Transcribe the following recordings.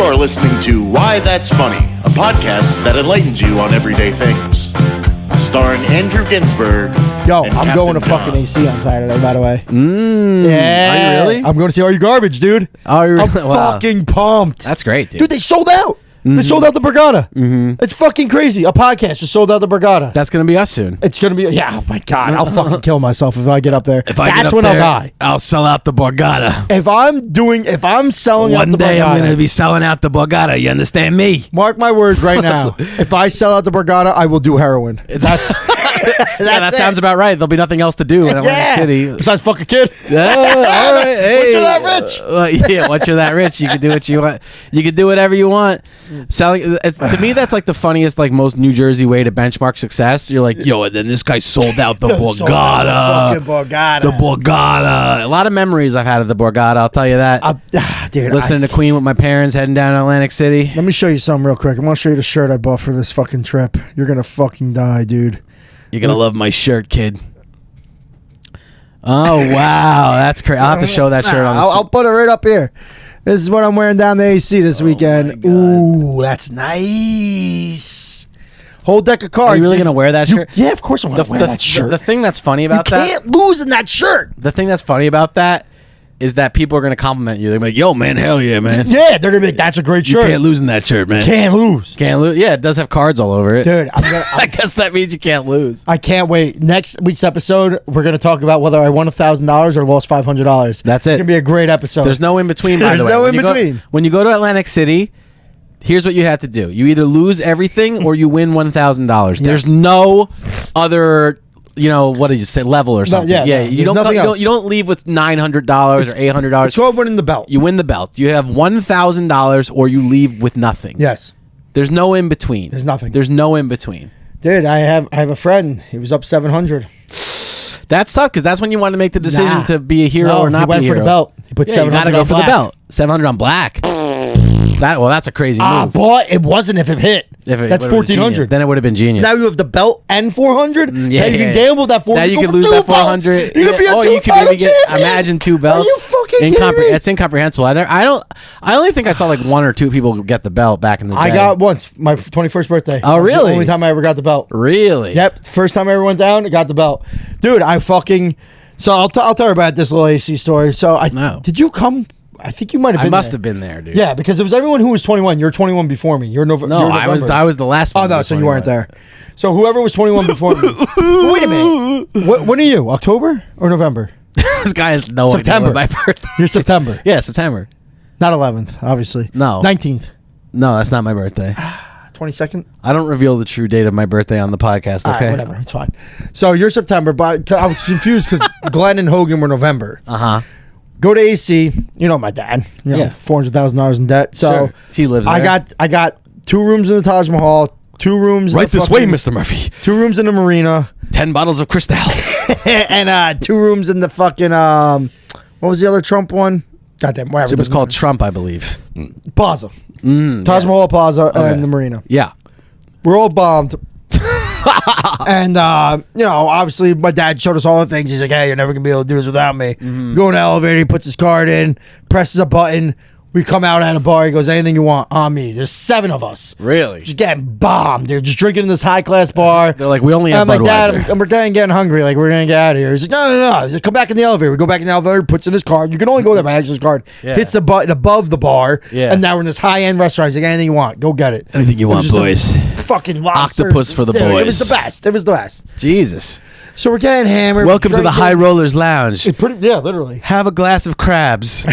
are listening to Why That's Funny, a podcast that enlightens you on everyday things. Starring Andrew Ginsberg. Yo, and I'm Captain going to John. fucking AC on Saturday, by the way. Yeah. Are you really? I'm going to see Are You Garbage, dude. Are you I'm really? Wow. fucking pumped. That's great, dude. Dude, they sold out. They sold out the Borgata. It's fucking crazy. A podcast just sold out the Borgata. That's going to be us soon. It's going to be, yeah, oh my God. I'll fucking kill myself if I get up there. If I That's get up when there, I'll die. I'll sell out the Borgata. If I'm selling out One the day Borgata, I'm going to be selling out the Borgata. You understand me? mark my words right now. If I sell out the Borgata, I will do heroin. That's Yeah, that sounds about right. There'll be nothing else to do in Atlantic City. Besides fuck a kid. Yeah, all right. Hey. Once you're that rich. Yeah, once you're that rich, you can do what you want. You can do whatever you want. Selling, to me, that's like the funniest, like most New Jersey way to benchmark success. You're like, yo, and then this guy sold out the Borgata. Fucking Borgata. The Borgata. A lot of memories I've had of the Borgata. I'll tell you that. Dude, Listening to Queen with my parents, heading down to Atlantic City. let me show you something real quick. I want to show you the shirt I bought for this fucking trip. You're gonna fucking die, dude. You're gonna love my shirt, kid. Oh wow, that's crazy. I'll have to show that shirt on the I'll put it right up here. This is what I'm wearing down the AC this weekend. God. Ooh, that's nice. Whole deck of cards. Are you really gonna wear that shirt? Yeah, of course I'm gonna wear that shirt. The thing that's funny you about that, can't lose in that shirt. the thing that's funny about that is that people are gonna compliment you. They're like, "Yo, man, hell yeah, man! Yeah, they're gonna be like, that's a great You shirt. can't lose in that shirt, man. Can't lose. Can't lose. Yeah, it does have cards all over it, Dude, I guess that means you can't lose. I can't wait. Next week's episode, we're going to talk about whether I won $1,000 or lost $500. That's it. It's going to be a great episode. There's no in between. By There's the way. no When in you go- between. When you go to Atlantic City, here's what you have to do: you either lose everything or you win $1,000. There's no other. You know, what did you say? Level or something? yeah, no, you there's nothing else. you don't leave with $900 or $800. It's called winning the belt. You win the belt. You have $1,000 or you leave with nothing. Yes. There's no in between. There's nothing. There's no in between. Dude, I have a friend. He was up 700. That's tough because that's when you want to make the decision Nah. to be a hero No, or not he went be a for hero. the belt. He put Yeah, 700 you gotta go on for black. the belt. 700 on black. That's a crazy move. But it wasn't if it hit. If it That's would've been 1,400. genius. Then it would have been genius. Now you have the belt and 400. Yeah, Now you yeah. can gamble that 400. Now you Go can for lose two that belts. 400. You could be a or you could two-title maybe get champion. imagine two belts. Are you fucking kidding me? It's incomprehensible. I only think I saw like one or two people get the belt back in the day. I got once, my 21st birthday. Oh, That was really? the only time I ever got the belt. Really? Yep. First time I ever went down, I got the belt. Dude, So I'll tell her about this little AC story. So No. Did you come? I think you might have I been must there. have been there, dude. Yeah, because it was everyone who was 21. You're 21 before me. You're November. No, I was the last Oh, one. no, so you weren't there. So whoever was 21 before me. Wait a minute. When are you? October or November? This guy has no September. idea what my birthday. You're September. Yeah, September. Not 11th, obviously. No. 19th. No, that's not my birthday. 22nd? I don't reveal the true date of my birthday on the podcast. All right, Okay. whatever. It's fine. So you're September, but I was confused because Glenn and Hogan were November. Uh huh. Go to AC. You know my dad. You know, Yeah. $400,000 in debt. So Sure. He lives there. I got 2 rooms in the Taj Mahal, 2 rooms. Right in the this way, fucking- Mr. Murphy. 2 rooms in the marina, 10 bottles of Cristal. and 2 rooms in the fucking what was the other Trump one? Goddamn, whatever. It was doesn't called matter. Trump, I believe. Plaza. Taj yeah. Mahal Plaza Okay. and the marina. Yeah. We're all bombed. And obviously my dad showed us all the things. He's like, hey, you're never gonna be able to do this without me. Go in the elevator, he puts his card in, presses a button. We come out at a bar, he goes, anything you want on me. There's 7 of us. Really? Just getting bombed, dude. Just drinking in this high class bar. They're like, we only And have I'm like, Dad, Budweiser. we're getting hungry. Like, we're gonna get out of here. He's like, no. He's like, come back in the elevator. We go back in the elevator, puts in his card. You can only go there by access card. Yeah. Hits the button above the bar. Yeah. And now we're in this high end restaurant. He's like, anything you want, go get it. Anything you It was want, just a boys. Fucking lobster. Octopus for the Dude, It boys. was the best. It was the best. Jesus. So we're getting hammered. Welcome to the drinking. High Rollers Lounge. Yeah, literally. Have a glass of crabs.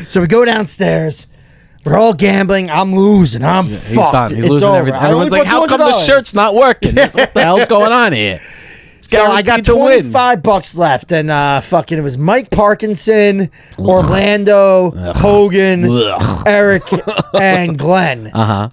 So we go downstairs. We're all gambling. I'm losing. I'm He's fucked. done. He's It's losing over. everything. I only Everyone's like, put how come the $200. shirt's not working? What the hell's going on here? It's So I got guaranteed to win. $25 left, and fucking it was Mike Parkinson, Orlando, Hogan, Ugh. Eric, and Glenn. Uh-huh.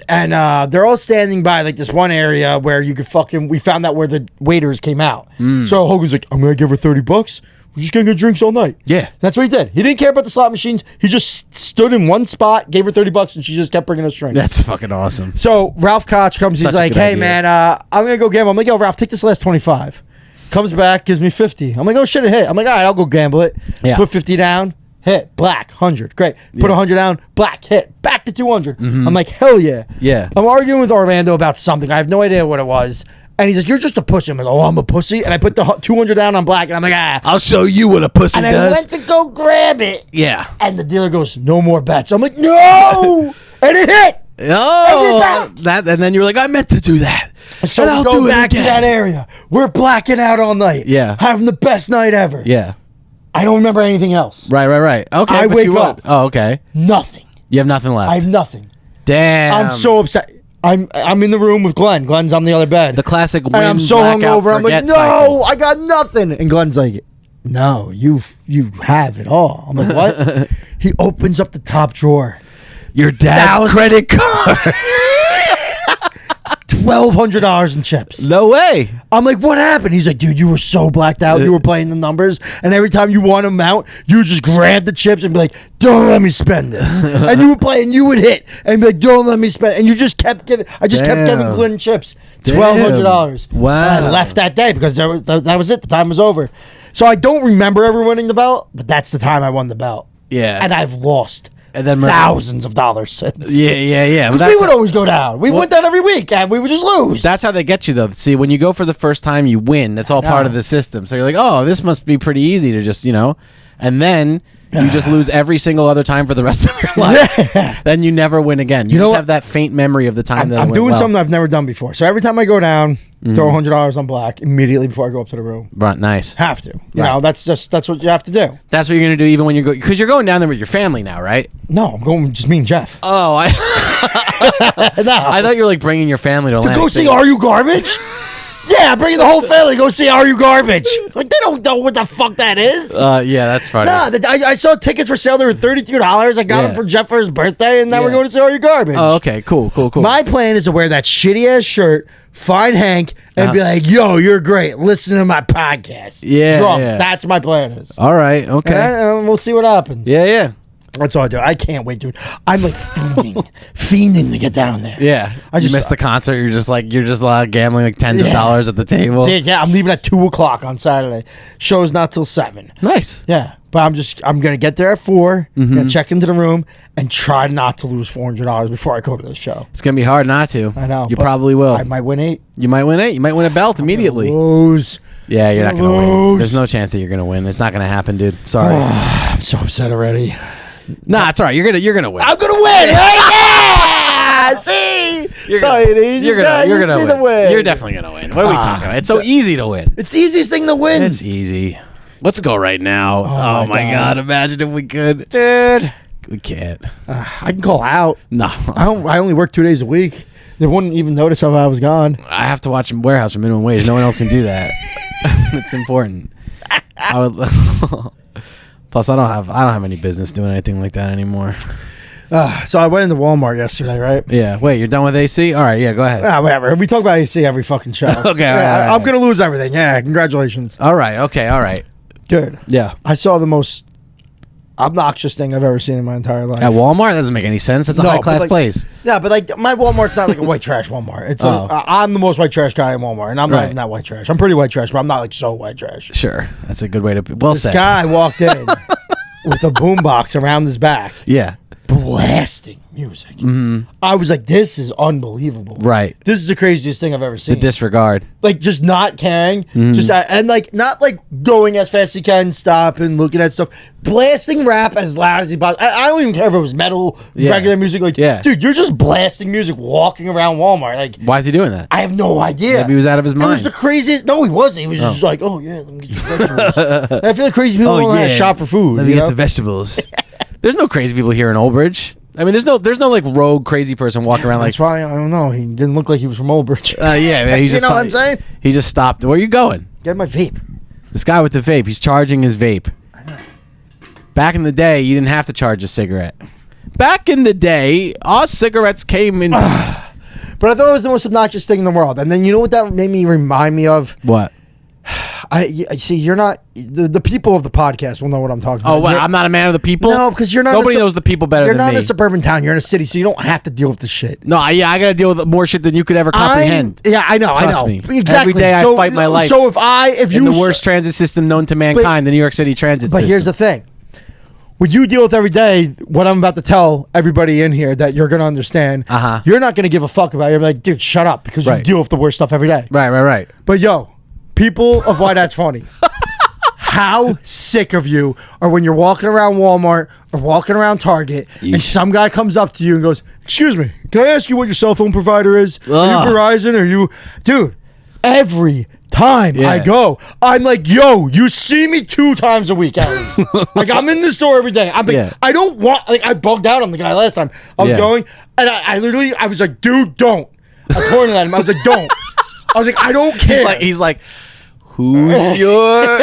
And they're all standing by like this one area where you could we found out where the waiters came out. Mm. So Hogan's like, I'm gonna give her $30. We're just gonna get drinks all night. Yeah. That's what he did. He didn't care about the slot machines. He just stood in one spot, gave her $30, and she just kept bringing us drinks. That's fucking awesome. So Ralph Koch comes. Such He's a like, good "Hey idea. man, I'm gonna go gamble." I'm like, "Yo, Ralph, take this last 25." Comes back, gives me 50. I'm like, "Oh shit, it hit." I'm like, "All right, I'll go gamble it." Yeah. Put 50 down. hit, black, 100, great. Put 100 down, black, hit, back to 200. I'm like, hell yeah. Yeah. I'm arguing with Orlando about something. I have no idea what it was. And he's like, you're just a pussy. I'm like, oh, I'm a pussy. And I put the 200 down on black, and I'm like, I'll show you what a pussy And does. I went to go grab it. Yeah. And the dealer goes, no more bets. I'm like, no. And it hit. Oh, and then you were like, I meant to do that. So and we I'll go do back it again. to that area. We're blacking out all night. Yeah. Having the best night ever. Yeah. I don't remember anything else. Right. Okay. I but wake you up. would. Oh, okay. Nothing. You have nothing left. I have nothing. Damn. I'm so upset. I'm in the room with Glenn. Glenn's on the other bed. The classic win, and I'm so blackout, hungover. I'm like, forget no, cycle. I got nothing. And Glenn's like, no, you have it all. I'm like, what? He opens up the top drawer. Your dad's credit card. $1,200 in chips. No way. I'm like, what happened? He's like, dude, you were so blacked out. You were playing the numbers, and every time you won them out, you would just grab the chips and be like, don't let me spend this. And you would play, and you would hit, and be like, don't let me spend. And you just kept giving. I just kept giving Glenn chips. $1,200. Wow. And I left that day because that was it. The time was over. So I don't remember ever winning the belt, but that's the time I won the belt. Yeah. And I've lost. And then thousands of dollars since. Yeah. But We would always go down. We went down every week, and we would just lose. That's how they get you, though. See, when you go for the first time, you win. That's all part of the system. So you're like, oh, this must be pretty easy to just, and then you just lose every single other time for the rest of your life. Then you never win again. You know just what? have that faint memory of the time that it I'm went doing well. something I've never done before. So every time I go down, throw $100 on black immediately before I go up to the room. Right, nice. Have to. You know, that's what you have to do. That's what you're going to do even when you're going, because you're going down there with your family now, right? No, I'm going with just me and Jeff. Oh, I thought you were like bringing your family to Atlantic go see City. Are You Garbage? Yeah, bringing the whole family to go see Are You Garbage. Like, they don't know what the fuck that is. Yeah, that's funny. Nah, I saw tickets for sale. They were $32. I got them for Jeff for his birthday, and now we're going to see Are You Garbage. Oh, okay, cool. My plan is to wear that shitty ass shirt, find Hank, and be like, "Yo, you're great. Listen to my podcast." Yeah, drunk. yeah. That's my plan. Is All right, okay. and we'll see what happens. Yeah. That's all I do. I can't wait, dude. I'm like fiending to get down there. Yeah, I just you missed the concert. You're just gambling like tens of dollars at the table. Dude, yeah, I'm leaving at 2:00 on Saturday. Show's not till 7. Nice. Yeah, but I'm gonna get there at 4. Gonna check into the room and try not to lose $400 before I go to the show. It's gonna be hard not to. I know. You but probably will. I might win 8. You might win 8. You might win a belt immediately. Lose. Yeah, you're not gonna win. Lose. There's no chance that you're gonna win. It's not gonna happen, dude. Sorry. I'm so upset already. Nah, it's all right. You're gonna win. I'm gonna win, right? Yeah! See? You're It's all gonna, you need. you're You gonna, just you're need gonna to win. win. You're definitely gonna win. What are we talking about? It's so easy to win. It's the easiest thing to win. It's easy. Let's go right now. Oh, my God. Imagine if we could. Dude. We can't. I can call out. No. I only work 2 days a week. They wouldn't even notice how I was gone. I have to watch Warehouse for minimum wage. No one else can do that. It's important. I would. Plus, I don't have any business doing anything like that anymore. So I went into Walmart yesterday, right? Yeah. Wait, you're done with AC? All right. Yeah. Go ahead. Whatever. We talk about AC every fucking show. Okay, Yeah, all right. I'm gonna lose everything. Yeah. Congratulations, All right. Okay. All right. dude. Yeah. I saw the most obnoxious thing I've ever seen in my entire life. At Walmart, that doesn't make any sense. That's a No, high but class like- place. Yeah, but like my Walmart's not like a white trash Walmart. It's I'm the most white trash guy in Walmart, and I'm not Right. even that white trash. I'm pretty white trash, but I'm not like so white trash. Sure. That's a good way to. Well This said. guy walked in with a boombox around his back, Yeah. blasting music. I was like, "This is unbelievable." Right. This is the craziest thing I've ever seen. The disregard. Like just not caring, just and like not like going as fast as he can, stopping, looking at stuff, blasting rap as loud as he possibly. I don't even care if it was metal, Yeah. regular music. Like, Yeah. dude, you're just blasting music, walking around Walmart. Like, Why is he doing that? I have no idea. Maybe he was out of his It was mind. the craziest. No, he wasn't. He was just like, oh yeah, let me get you vegetables. And I feel like crazy people don't shop for food. Let me you get know? some vegetables. There's no crazy people here in Old Bridge. I mean, there's no like rogue crazy person walking around like. That's why I don't know. He didn't look like he was from Old Bridge. Yeah, man. He's You just know what I'm saying? He just stopped. Where are you going? Get my vape. This guy with the vape. He's charging his vape. Back in the day, you didn't have to charge a cigarette. Back in the day, our cigarettes came in. But I thought it was the most obnoxious thing in the world. And then you know what that made me remind me of? What? I see. You're not the people of the podcast will know what I'm talking about. Oh, what? I'm not a man of the people. No, because you're not. Nobody knows the people better You're than not me. in a suburban town. You're in a city, so you don't have to deal with the shit. No, I gotta deal with more shit than you could ever comprehend. Yeah, I know. Trust I know. me. Exactly. Every day I fight my life. So if in you the worst transit system known to mankind, the New York City transit But system. here's the thing. what you deal with every day, what I'm about to tell everybody in here that you're going to understand, you're not going to give a fuck about it. You're like, dude, shut up, because you deal with the worst stuff every day. Right. But yo, people of Why That's Funny, how sick of you are when you're walking around Walmart or walking around Target and some guy comes up to you and goes, excuse me, can I ask you what your cell phone provider is? Are you Verizon? Are you... Dude, every time I go, I'm like, yo, you see me 2 times a week at least. Like, I'm in the store every day. I'm like, I don't want... Like, I bugged out on the guy last time. I was going, and I literally, I was like, dude, don't. I pointed at him. I was like, don't. I was like, I don't care. He's like, who's your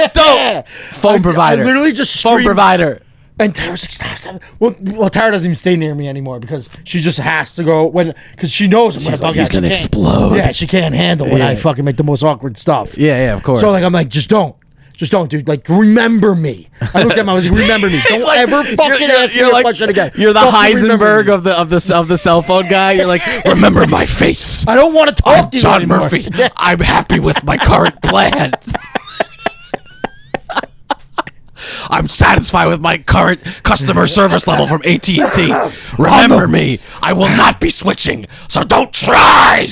phone provider? I literally just screamed. Phone provider. And Tara's like, stop. Well, Tara doesn't even stay near me anymore because she just has to go because she knows I'm going to bug out. He's going to explode. Yeah, she can't handle when I fucking make the most awkward stuff. Yeah, of course. So, like, I'm like, just don't, dude. Like, remember me. I looked at him. I was like, remember me. Don't ever fucking ask me a question again. You're the Heisenberg of the cell phone guy. You're like, remember my face. I don't want to talk to you John anymore. Murphy. I'm happy with my current plan. I'm satisfied with my current customer service level from AT&T. Remember me. I will not be switching, so don't try.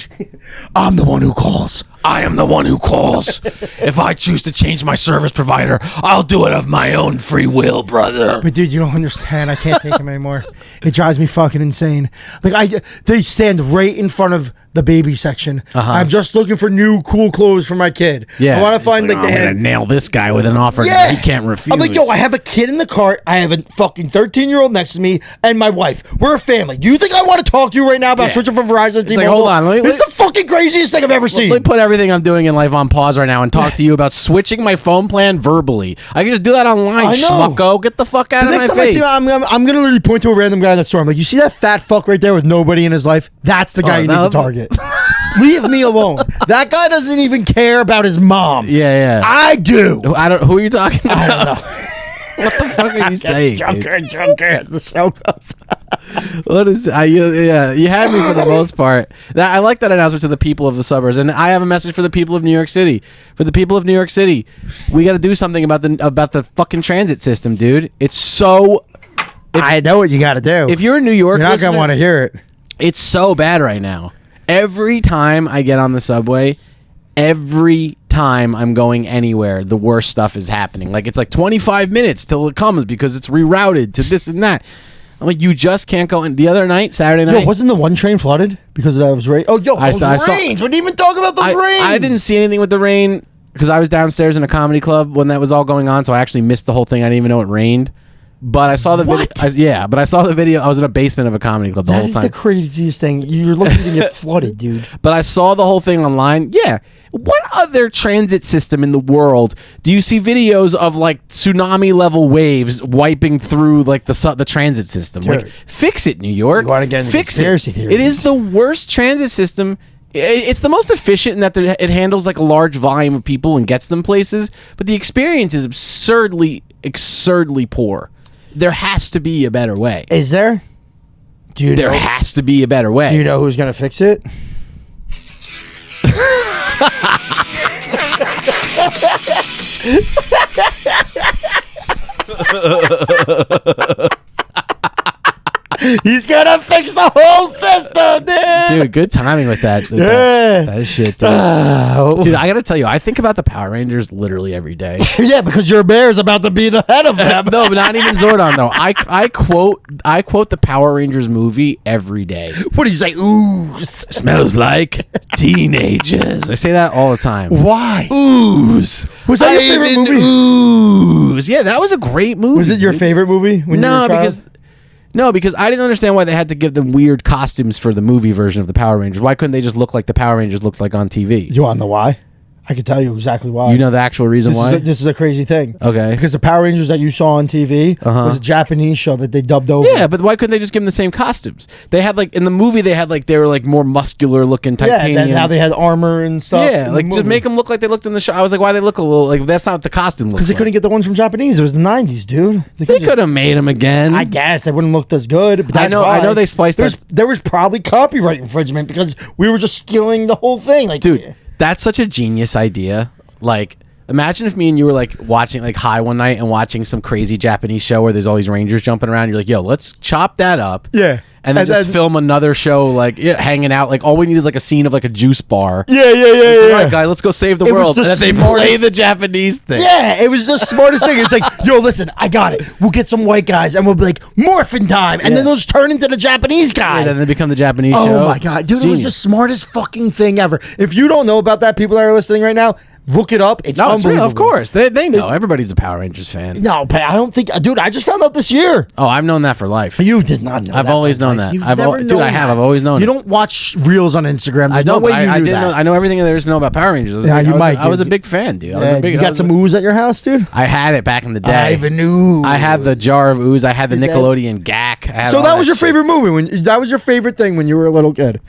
I'm the one who calls. I am the one who calls. If I choose to change my service provider, I'll do it of my own free will, brother. But dude, you don't understand. I can't take him anymore. It drives me fucking insane. Like they stand right in front of the baby section. I'm just looking for new cool clothes for my kid. Yeah, I want to find I'm gonna nail this guy with an offer that he can't refuse. I'm like, yo, I have a kid in the cart. I have a fucking 13-year-old next to me and my wife. We're a family. Do you think I want to talk to you right now about switching from Verizon to T-Mobile? Like, hold on. This is the fucking craziest thing I've ever seen. Let me put everything I'm doing in life on pause right now and talk to you about switching my phone plan verbally. I can just do that online, schmucko. Get the fuck out of my face. Next time I see him, I'm going to literally point to a random guy in the store. I'm like, you see that fat fuck right there with nobody in his life? That's the guy you need to target. Leave me alone. That guy doesn't even care about his mom. Yeah. I do. Who are you talking about? I don't know. What the fuck are you saying? Junker, as the show goes. What is? You had me for the most part. I like that announcement to the people of the suburbs, and I have a message for the people of New York City. For the people of New York City, we got to do something about the fucking transit system, dude. It's so. I know what you got to do. If you're in New York, you're not gonna want to hear it. It's so bad right now. Every time I get on the subway, every time I'm going anywhere, the worst stuff is happening. Like, it's like 25 minutes till it comes because it's rerouted to this and that. I'm like, you just can't go. And the other night, Saturday night, wasn't the one train flooded because that was rain? Oh, rains. We didn't even talk about the rain. I didn't see anything with the rain because I was downstairs in a comedy club when that was all going on, so I actually missed the whole thing. I didn't even know it rained. But I saw the video. But I saw the video. I was in a basement of a comedy club the whole time. That is the craziest thing. You're looking to get flooded, dude. But I saw the whole thing online. Yeah. What other transit system in the world do you see videos of like tsunami level waves wiping through like the transit system? Dude. Like, fix it, New York. You want to get into conspiracy theories. It is the worst transit system. It's the most efficient in that it handles like a large volume of people and gets them places. But the experience is absurdly poor. There has to be a better way. Is there? There has to be a better way. Do you know who's going to fix it? He's gonna fix the whole system, dude. Good timing with that. That shit, dude. Dude, I gotta tell you, I think about the Power Rangers literally every day. Yeah, because your bear's about to be the head of them. No, but not even Zordon though. I quote the Power Rangers movie every day. What do you say? Ooh, smells like teenagers. I say that all the time. Why? Ooze. Was that your favorite movie? Ooze. Yeah, that was a great movie. Was it your favorite movie when you were a child? No, because I didn't understand why they had to give them weird costumes for the movie version of the Power Rangers. Why couldn't they just look like the Power Rangers looked like on TV? You want to know why? I can tell you exactly why. You know the actual reason why? This is a crazy thing. Okay. Because the Power Rangers that you saw on TV was a Japanese show that they dubbed over. Yeah, but why couldn't they just give them the same costumes? They had like in the movie they were like more muscular looking titanium. Yeah, how they had armor and stuff. Yeah, like just make them look like they looked in the show. I was like, why they look a little like that's not what the costume looks like. Because they couldn't get the ones from Japanese. It was the 90s, dude. They could have made them again. I guess they wouldn't look as good. But that's I know they spliced that. There was probably copyright infringement because we were just stealing the whole thing. Like, dude, that's such a genius idea. Like Imagine if me and you were like watching like high one night and watching some crazy Japanese show where there's all these rangers jumping around. You're like, yo, let's chop that up. Yeah. And then just film another show like hanging out. Like all we need is like a scene of like a juice bar. Yeah. All right, guy, let's go save the world. the And then they play the Japanese thing. Yeah, it was the smartest thing. It's like, yo, listen, I got it. We'll get some white guys and we'll be like, morphin' time. And then they'll just turn into the Japanese guy. And then they become the Japanese show. Oh my God. Dude, It's it was the genius. smartest fucking thing ever. If you don't know about that, people that are listening right now, look it up. It's No, it's unbelievable. real, of course. They know. Everybody's a Power Rangers fan. No, but I don't think, dude, I just found out this year. Oh, I've known that for life. You did not know I've that always for known life. that. You've I've never dude, known I have. that. I've always known You it. don't watch reels on Instagram. There's I don't. no way you I knew didn't that. know. I know everything there is to know about Power Rangers. Yeah, you might, I was a dude. big fan, dude. I was Yeah, a big. you I got was some a- ooze at your house, dude? I had it back in the day. I even knew. I had the jar of ooze. I had the You did? Nickelodeon GAC. I had So all that was your shit. favorite movie? That was your favorite thing when you were a little kid?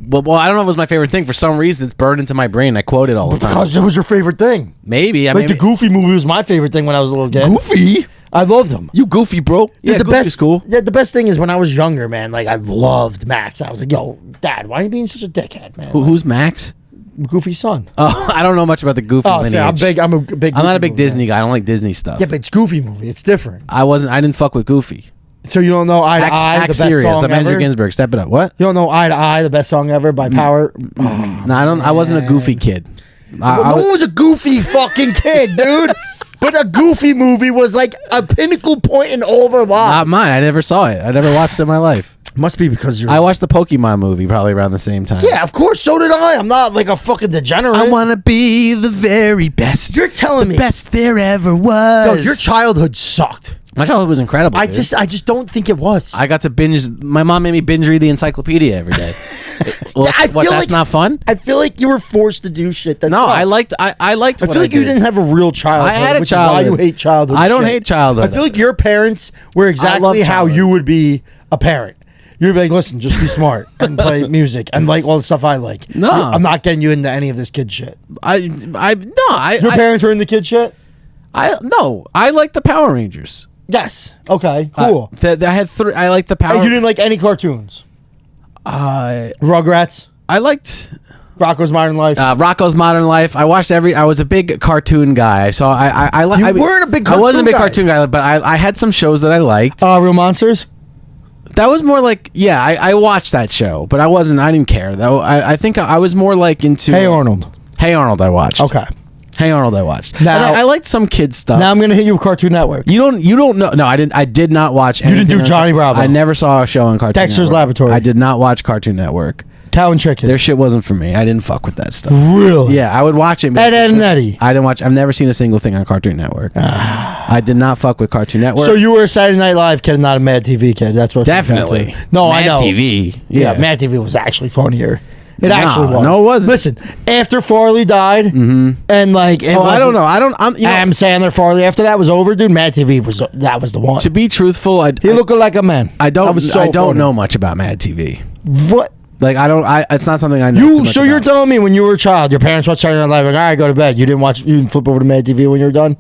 Well, I don't know if it was my favorite thing. For some reason, it's burned into my brain. I quote it all the time. Because it was your favorite thing. Maybe. Like the Goofy movie was my favorite thing when I was a little kid. Goofy? I loved him. You goofy, bro. Dude, Yeah, the Goofy's best cool. Yeah, the best thing is when I was younger, man. Like I loved Max. I was like, "Yo, Dad, why are you being such a dickhead, man?" Who's Max? Goofy's son. Oh, I don't know much about the Goofy Oh, lineage. see, I'm big. I'm a big. I'm not a Goofy big movie Disney fan. guy. I don't like Disney stuff. Yeah, but it's Goofy movie. It's different. I didn't fuck with Goofy. So you don't know Eye to Eye, the Act best serious. song I'm ever? Andrew Ginsberg. Step it up. What? You don't know Eye to Eye, the best song ever by Power? Oh, No, I don't. I wasn't a Goofy kid. no one was a goofy fucking kid, dude. But a Goofy movie was like a pinnacle point in all of our Not lives. mine. I never saw it. I never watched it in my life. Must be because you're. I watched the Pokemon movie probably around the same time. Yeah, of course. So did I. I'm not like a fucking degenerate. I want to be the very best. You're telling me. Best there ever was. No, your childhood sucked. My childhood was incredible. I dude. just don't think it was. I got to binge. My mom made me binge read the encyclopedia every day. Well, I feel that's like- not fun. I feel like you were forced to do shit. That No, sucked. I liked. I liked. I what feel like you did. didn't have a real childhood. I had a which childhood. Is why you hate childhood. I don't shit. hate childhood. I feel like your parents were exactly how childhood. you would be a parent. You'd be like, listen, just be smart and play music and like all the stuff I like. No. I'm not getting you into any of this kid shit. Your I parents were in the kid shit? I like the Power Rangers. Yes. Okay. Cool. I had three. I like the Power. And you didn't like any cartoons? I Rugrats, liked Rocko's Modern Life. Rocko's Modern Life. I watched every. I was a big cartoon guy. So I like. You weren't a big I wasn't a big cartoon cartoon guy, but I had some shows that I liked. Real Monsters? That was more like, yeah, I watched that show, but I didn't care though. I think I was more like into Hey Arnold. Hey Arnold I watched. Okay. Hey Arnold I watched. Now- And I liked some kids stuff. Now I'm going to hit you with Cartoon Network. You don't know. No, I did not watch didn't anything do on- Johnny Bravo. I never saw a show on Cartoon Dexter's Network. Laboratory. I did not watch Cartoon Network. Cow and Chicken. Their shit wasn't for me. I didn't fuck with that stuff. Really? Yeah, I would watch it. but- Ed, Ed, and Eddie. I didn't watch. I've never seen a single thing on Cartoon Network. I did not fuck with Cartoon Network. So you were a Saturday Night Live kid, not a Mad TV kid. That's what. definitely. No, Mad I know. TV. Yeah. Mad TV was actually funnier. It No, actually was. no, it wasn't. Listen, after Farley died, and like, it Oh, I don't wasn't- know. I don't. I'm. You know, Adam Sandler, Farley. After that was over, dude. Mad TV was the one. to be truthful, He looked like a man. I don't. That was so I don't funny. know much about Mad TV. What. Like I don't. It's not something I know. too You much so you're about. telling me when you were a child, your parents watched Saturday Night Live, like, all right, go to bed. You didn't watch. You didn't flip over to Mad TV when you were done.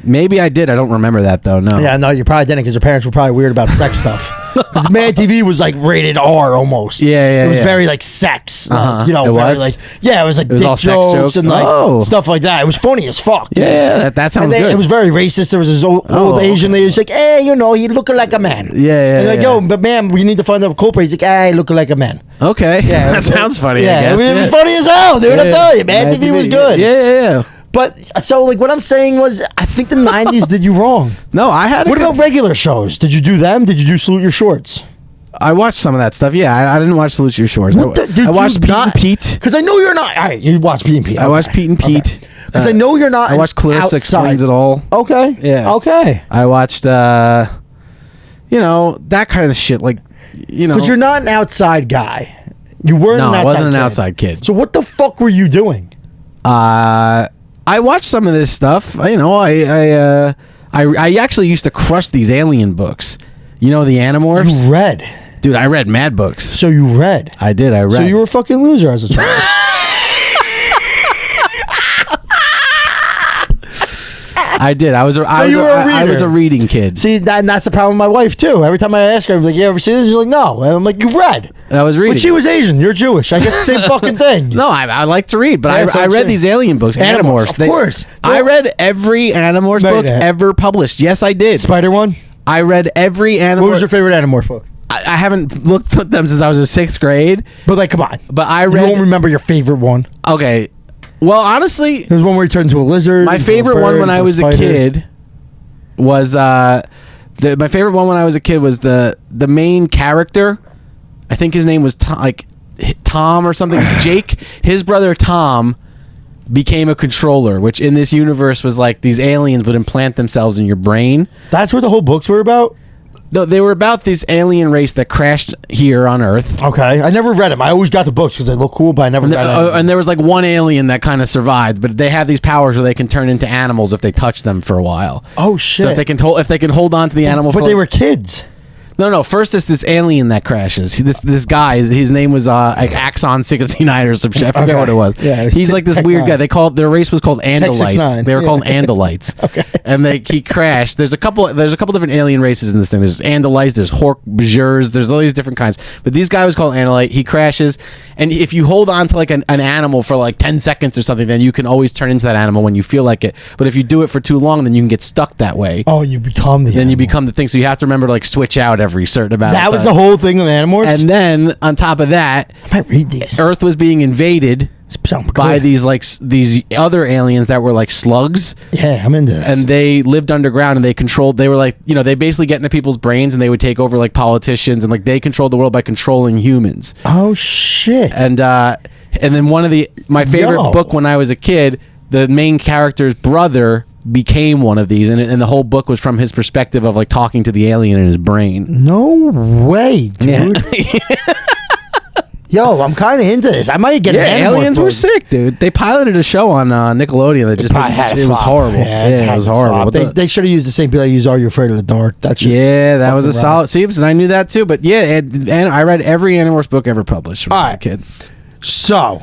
Maybe I did. I don't remember that though. No. Yeah, no, you probably didn't because your parents were probably weird about sex stuff. Because Mad TV was like rated R almost. Yeah, It was yeah. very like sex. Like, Uh-huh. you know, It very was? like it was like was dick all sex jokes, jokes? and like Oh. stuff like that. It was funny as fuck. dude. Yeah, that sounds And good. it was very racist. There was this old Asian lady. She's like, "Hey, you know, he looking like a man." Yeah. And like, yeah. yo, but man, we need to find the culprit. He's like, "Hey, looking like a man." Okay. Yeah, that sounds funny. Yeah, I guess. I mean, it was Yeah. funny as hell, dude. Yeah. I tell you, Mad TV was good. Yeah. But so like, what I'm saying was, I think the '90s did you wrong. No, I had. What about regular shows? Did you do them? Did you do Salute Your Shorts? I watched some of that stuff. Yeah, I didn't watch Salute Your Shores. What the- did I watched you Pete not- and Pete. Because I know you're not. All right, you watch Pete and Pete. I watched Pete and Pete. Because I know you're not. I watched Clarissa Explains It All. Okay. Yeah. Okay. I watched, that kind of shit. Like, Because you're not an outside guy. You weren't. No, an I outside wasn't an kid. outside kid. So what the fuck were you doing? I watched some of this stuff. I actually used to crush these alien books. You know, the Animorphs? You read. Dude, I read mad books. So you read. I did. I read. So you were a fucking loser as a child. I did. I was a I was a reading kid. See, and that's the problem with my wife too. Every time I ask her, I'm like, "You ever see this?" She's like, "No." And I'm like, "You read?" I was reading. But she was Asian. You're Jewish. I get the same fucking thing. No, I like to read, but Yeah, I read these alien books, Animorphs. Of course. I read every Animorphs book ever published. Yes, I did. Spider one. I read every Animorphs. What was your favorite Animorphs book? I haven't looked at them since I was in 6th grade. But like, come on. But I You read. won't remember your favorite one. Okay. Well, honestly, There's one where he turned into a lizard. my favorite one when I was a kid was my favorite one when I was a kid was the main character. I think his name was Tom or something. Jake, his brother Tom, became a controller, which in this universe was like these aliens would implant themselves in your brain. That's what the whole books were about? No, they were about this alien race that crashed here on Earth. Okay. I never read them. I always got the books because they look cool, but I never read them. And there was like one alien that kind of survived, but they have these powers where they can turn into animals if they touch them for a while. Oh, shit. So if they can hold on to the animal. But they were kids. No. First, it's this alien that crashes. This guy, his name was like Axon 69 or some shit. I forget what it was. Yeah, he's like this weird guy. Their race was called Andalites. 69. They were called Andalites. Okay. And he crashed. There's a couple different alien races in this thing. There's Andalites. There's Hork-Bajurs. There's all these different kinds. But this guy was called Andalite. He crashes, and if you hold on to like an animal for like 10 seconds or something, then you can always turn into that animal when you feel like it. But if you do it for too long, then you can get stuck that way. Oh, you become the Then you become the thing. So you have to remember to like switch out every certain amount of time. That was the whole thing of Animorphs? And then on top of that, I might read these. Earth was being invaded by these other aliens that were like slugs. Yeah, I'm into this. And they lived underground and they were like, they basically get into people's brains and they would take over like politicians and like they controlled the world by controlling humans. Oh shit. And then my favorite book when I was a kid, the main character's brother became one of these, and the whole book was from his perspective of like talking to the alien in his brain. No way, dude. Yeah. Yo, I'm kind of into this. I might get an Animorphs aliens book. were sick, dude. They piloted a show on Nickelodeon that just it was horrible. Yeah, it was horrible. They should have used the same people that use Are You Afraid of the Dark? That was a solid. See, and I knew that too. But yeah, and I read every Animorphs book ever published when I was a kid. So,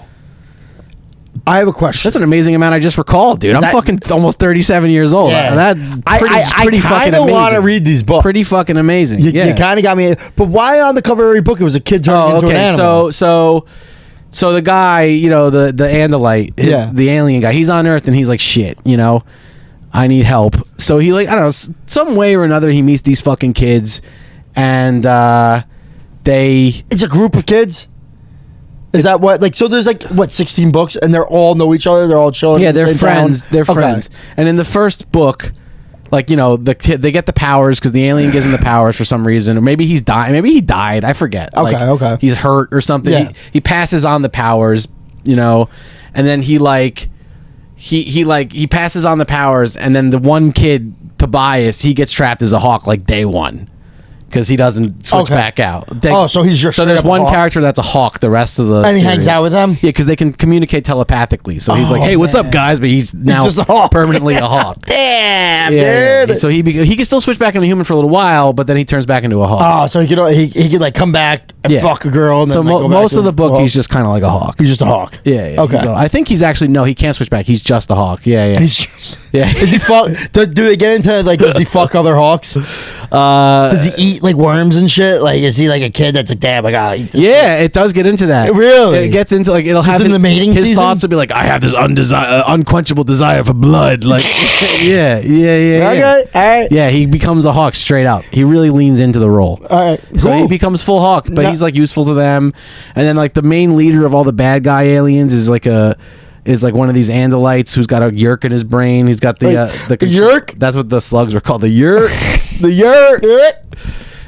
I have a question. That's an amazing amount I just recalled, dude. I'm fucking almost 37 years old. Yeah. Pretty I fucking kind of amazing. want to read these books. Pretty fucking amazing. You kind of got me. But why on the cover of every book it was a kid turning into an animal? So the guy, the Andalite, the alien guy, he's on Earth and he's like, shit, I need help. So he like, I don't know, some way or another he meets these fucking kids and It's a group of kids? Is that what, like, so there's like, 16 books and they all know each other? They're all chilling? Yeah, in the they're same friends. town? They're friends. And in the first book, like, the kid, they get the powers because the alien gives him the powers for some reason. Or maybe he's dying. Maybe he died. I forget. Okay. He's hurt or something. Yeah. He passes on the powers, and then he passes on the powers, and then the one kid, Tobias, he gets trapped as a hawk like day one. Because he doesn't switch back out. So he's just so there's one character that's a hawk. The rest of the and he hangs out with them. Yeah, because they can communicate telepathically. So he's like, "Hey, what's up, guys?" But he's now just a hawk. permanently a hawk. Damn, dude. dude. So he can still switch back into a human for a little while, but then he turns back into a hawk. Oh, so he could like come back and fuck a girl. And so then, like, go back most to of the book, hawk. he's just kind of like a hawk. He's just a hawk. Yeah. Okay. So I think he's actually he can't switch back. He's just a hawk. Yeah. He's just, yeah. Is he fuck? Do they get into like? Does he fuck other hawks? Does he eat like worms and shit? Like, is he like a kid that's like, damn, I gotta eat this? Yeah, it does get into that. Really? It gets into like it'll have in the mating his season? thoughts will be like, I have this unquenchable desire for blood. Like, yeah. Okay, all right. Yeah, he becomes a hawk straight up. He really leans into the role. All right, So cool. he becomes full hawk, but he's like useful to them. And then like the main leader of all the bad guy aliens is like one of these Andalites who's got a yerk in his brain. He's got the yerk? That's what the slugs were called. The yerk. The yerk.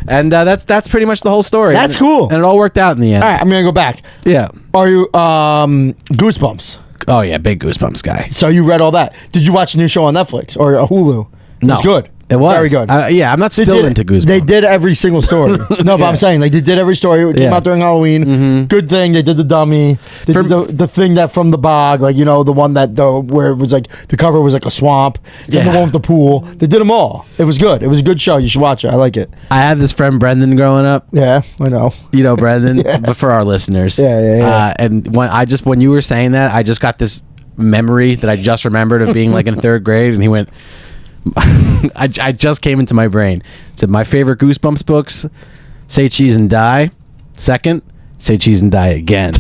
And that's pretty much the whole story. That's cool. And it all worked out in the end. All right, I'm gonna go back. Yeah. Are you Goosebumps? Oh yeah, big Goosebumps guy. So you read all that? Did you watch the new show on Netflix or Hulu? It was good. It was very good. Yeah, I'm not still into Goosebumps. They did every single story. No, but I'm saying like they did every story. It came out during Halloween. Mm-hmm. Good thing they did the dummy. They did the thing that from the bog, like the one that where it was like the cover was like a swamp. Then the one with the pool. They did them all. It was good. It was a good show. You should watch it. I like it. I had this friend Brendan growing up. Yeah, I know. You know Brendan, but for our listeners. Yeah. And when you were saying that, I just got this memory that I just remembered of being like in third grade, and he went, I just came into my brain. It said my favorite Goosebumps books: Say Cheese and Die. Second, Say Cheese and Die Again.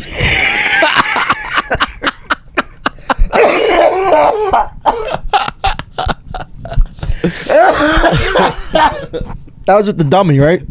That was with the dummy, right?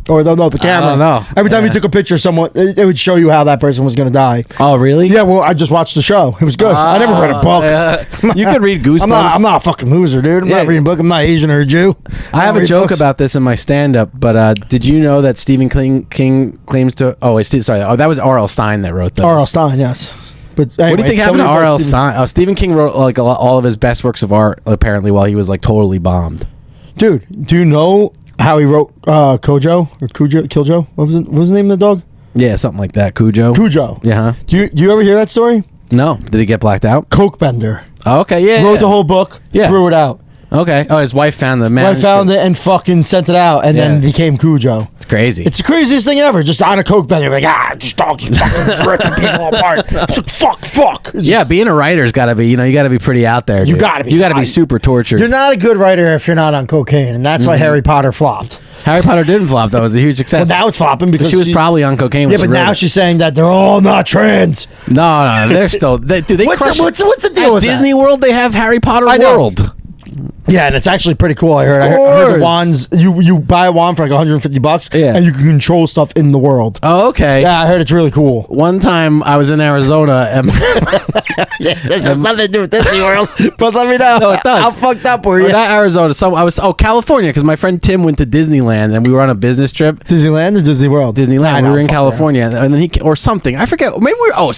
Or no, the camera. I don't know. Every time you took a picture of someone, it would show you how that person was going to die. Oh, really? Yeah, well, I just watched the show. It was good. I never read a book. You could read Goosebumps. I'm not a fucking loser, dude. I'm not reading a book. I'm not Asian or a Jew. I have a joke about this in my stand-up, but did you know that Stephen King claims to... Oh, wait, sorry. Oh, that was R.L. Stein that wrote those. R.L. Stein, yes. But anyway, what do you think happened to R.L. Stein? Oh, Stephen King wrote like all of his best works of art, apparently, while he was like totally bombed. Dude, do you know how he wrote Killjoe? What was the name of the dog? Yeah, something like that. Cujo. Yeah. Huh? Do you ever hear that story? No. Did he get blacked out? Coke bender. Oh, okay, yeah. Wrote the whole book. Yeah. Threw it out. Okay. Oh, his wife found the manuscript. Wife found it and fucking sent it out, and then became Cujo. It's crazy. It's the craziest thing ever. Just on a Coke bender, like this dog's fucking ripping people apart. It's like, fuck. Yeah, being a writer's got to be. You got to be pretty out there. Dude. You got to be. You got to be super tortured. You're not a good writer if you're not on cocaine, and that's why Harry Potter flopped. Harry Potter didn't flop. That was a huge success. Well, now it's flopping because she was probably on cocaine. Yeah, but now she's saying that they're all not trans. No, they're still. What's the deal with Disney World? They have Harry Potter World. Yeah, and it's actually pretty cool. I heard the wands. You buy a wand for like $150, and you can control stuff in the world. Oh, okay. Yeah, I heard it's really cool. One time I was in Arizona, and this has nothing to do with Disney World, but let me know. No, it does. How fucked up were you? Not Arizona. California, because my friend Tim went to Disneyland, and we were on a business trip. Disneyland or Disney World? Disneyland. We were in California, and then or something. I forget. Maybe we were.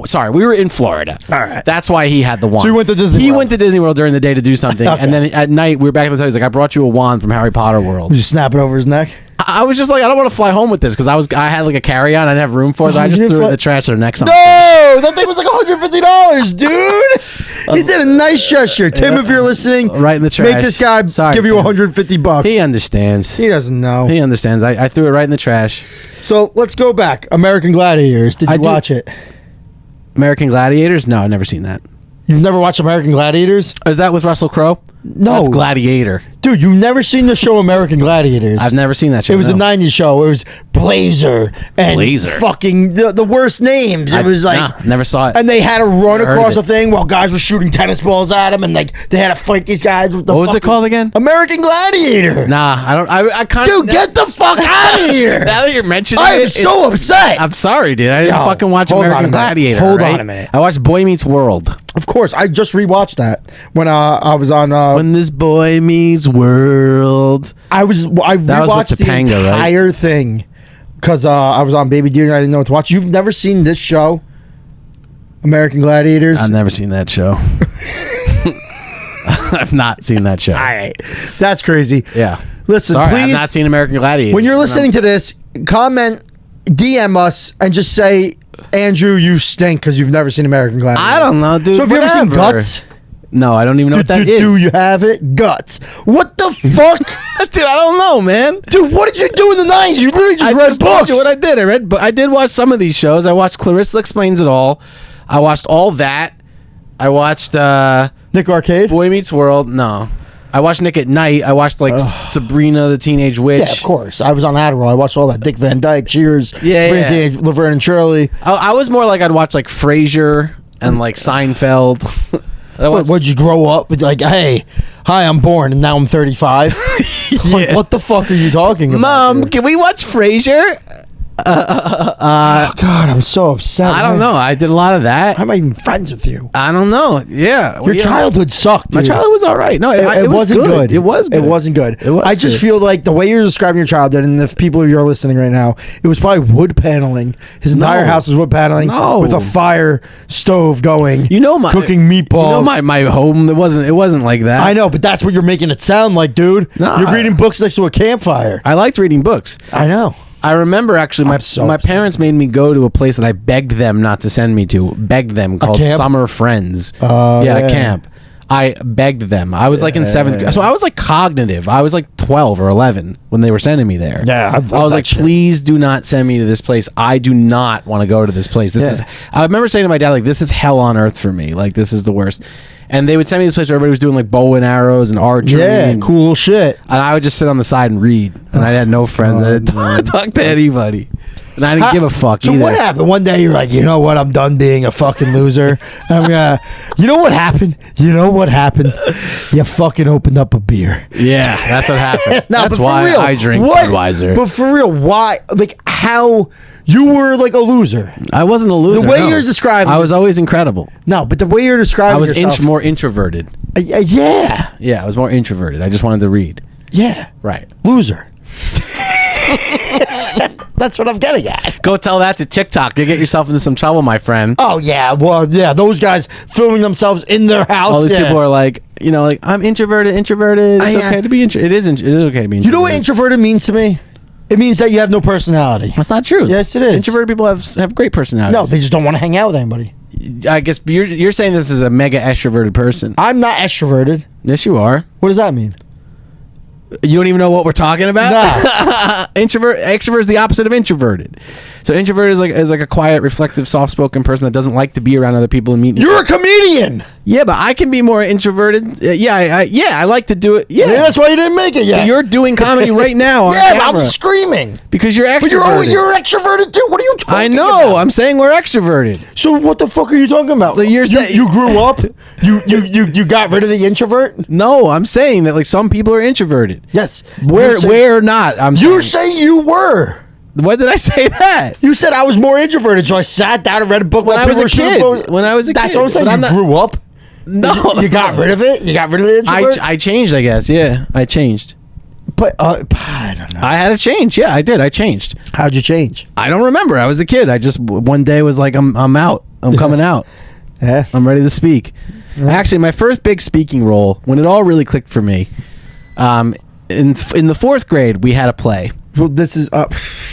Sorry, we were in Florida. All right. That's why he had the wand. So he went to Disney World. He went to Disney World during the day to do something, and then at night we were back at the hotel. He's like, "I brought you a wand from Harry Potter World." Did you snap it over his neck? I was just like, I don't want to fly home with this because I had like a carry-on. I didn't have room for it, so I just threw it in the trash the next time. No, that thing was like $150, dude. He did a nice gesture. Tim, if you're listening, right in the trash. Make this guy give you $150. He understands. He doesn't know. He understands. I threw it right in the trash. So let's go back. American Gladiators. Did you watch it? American Gladiators? No, I've never seen that. You've never watched American Gladiators? Is that with Russell Crowe? No. That's Gladiator. Dude, you've never seen the show American Gladiators? I've never seen that show. It was a 90s show. It was Blazer and fucking the worst names. It was like... never saw it. And they had to run across a thing while guys were shooting tennis balls at them, and like they had to fight these guys with the... What was it called again? American Gladiator. Nah, I don't... I kind of... Dude, get the fuck out of here. Now that you're mentioning it... I am so upset. I'm sorry, dude. I didn't fucking watch American Gladiator. Hold on a minute. I watched Boy Meets World. Of course. I just rewatched that when I was on... When this boy meets world. I rewatched the entire thing because I was on Baby Deer and I didn't know what to watch. You've never seen this show, American Gladiators? I've never seen that show. I've not seen that show. All right, that's crazy. Yeah, listen, sorry, please. I've not seen American Gladiators. When you're listening to this, comment, DM us, and just say, Andrew, you stink because you've never seen American Gladiators. I don't know, dude. So have you ever seen Guts? No, I don't even know what that is. Do you have it? Guts. What the fuck? Dude, I don't know, man. Dude, what did you do in the 90s? You literally just read books. Told you what I did. I did watch some of these shows. I watched Clarissa Explains It All. I watched all that. I watched Nick Arcade? Boy Meets World. No. I watched Nick at Night. I watched Sabrina the Teenage Witch. Yeah, of course. I was on Adderall. I watched all that. Dick Van Dyke, Cheers, Sabrina Teenage, Laverne and Shirley. I was more like I'd watch like Frasier and like Seinfeld. Would you grow up with like, hey, hi, I'm born and now I'm 35? Like, what the fuck are you talking about? Mom, dude? can we watch Frasier? Oh, God, I'm so upset. I don't know. I did a lot of that. I'm not even friends with you. I don't know. Yeah. Your childhood sucked, dude. My childhood was all right. No, it wasn't good. It was good. It wasn't good. It was I just feel like the way you're describing your childhood, and the people you're listening right now, it was probably wood paneling. His entire house was wood paneling with a fire stove going. Cooking meatballs. My home. It wasn't like that. I know, but that's what you're making it sound like, dude. Nah. You're reading books next to a campfire. I liked reading books. I know. I remember actually my parents made me go to a place that I begged them not to send me to. Begged them, called Summer Friends. A camp. I begged them. I was like in 7th grade. So I was like cognitive. I was like 12 or 11 when they were sending me there. Yeah, I was like, please do not send me to this place. I do not want to go to this place. This is. I remember saying to my dad, like, this is hell on earth for me. Like, this is the worst. And they would send me to this place where everybody was doing like bow and arrows and archery. Yeah, and, cool shit. And I would just sit on the side and read. And I had no friends. I didn't talk to anybody. And I didn't give a fuck either. So what happened? One day you're like, you know what? I'm done being a fucking loser. I'm gonna. You know what happened? You know what happened? You fucking opened up a beer. Yeah, that's what happened. No, that's but for why real, I drink what? Budweiser. But for real, why? Like how you were like a loser? I wasn't a loser. The way no. you're describing, I was always incredible. No, but the way you're describing, I was yourself, more introverted. Yeah. Yeah, I was more introverted. I just wanted to read. Yeah. Right. Loser. That's what I'm getting at. Go tell that to TikTok. You get yourself into some trouble, my friend. Oh yeah, well yeah, those guys filming themselves in their house. All these people are like, you know, like I'm introverted. It's okay to be introverted. It is okay to be introverted. You know what introverted means to me? It means that you have no personality. That's not true. Yes, it is. Introverted people have great personalities. No, they just don't want to hang out with anybody. I guess you're saying this is a mega extroverted person. I'm not extroverted. Yes, you are. What does that mean? You don't even know what we're talking about? Nah. Extrovert is the opposite of introverted. So introvert is like a quiet, reflective, soft-spoken person that doesn't like to be around other people and meet. You're a comedian. Yeah, but I can be more introverted. I like to do it. Yeah, that's why you didn't make it yet. But you're doing comedy right now on yeah, camera. but I'm screaming Because you're extroverted. But you're extroverted too. What are you talking I know. about? I'm saying we're extroverted. So what the fuck are you talking about? So you're saying you grew up? You got rid of the introvert? No, I'm saying that like some people are introverted. Yes. We're not. You're saying you were. What did I say that? You said I was more introverted, so I sat down and read a book when I was a kid. When I was a kid. That's what I'm saying. You grew up. No, you got rid of it. You got rid of the introvert. I changed. I guess. Yeah, I changed. But I don't know. I had to change. Yeah, I did. I changed. How'd you change? I don't remember. I was a kid. I just one day was like, I'm out. I'm coming out. Yeah. I'm ready to speak. Yeah. Actually, my first big speaking role, when it all really clicked for me, in the 4th grade, we had a play. Well, this is